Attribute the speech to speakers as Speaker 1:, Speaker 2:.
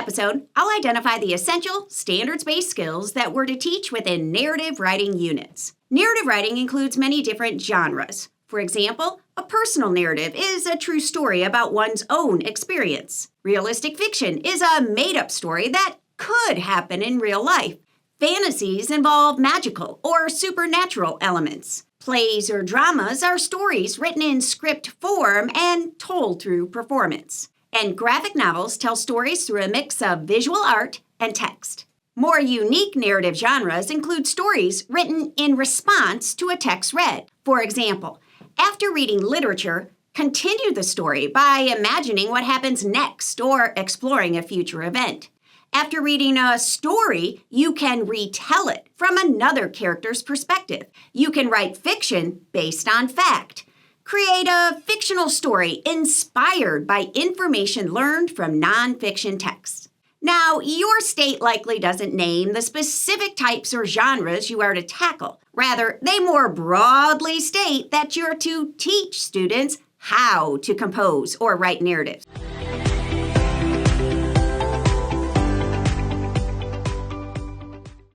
Speaker 1: episode, I'll identify the essential, standards-based skills that we're to teach within narrative writing units. Narrative writing includes many different genres. For example, a personal narrative is a true story about one's own experience. Realistic fiction is a made-up story that could happen in real life. Fantasies involve magical or supernatural elements. Plays or dramas are stories written in script form and told through performance. And graphic novels tell stories through a mix of visual art and text. More unique narrative genres include stories written in response to a text read. For example, after reading literature, continue the story by imagining what happens next or exploring a future event. After reading a story, you can retell it from another character's perspective. You can write fiction based on fact. Create a fictional story inspired by information learned from nonfiction texts. Now, your state likely doesn't name the specific types or genres you are to tackle. Rather, they more broadly state that you're to teach students how to compose or write narratives.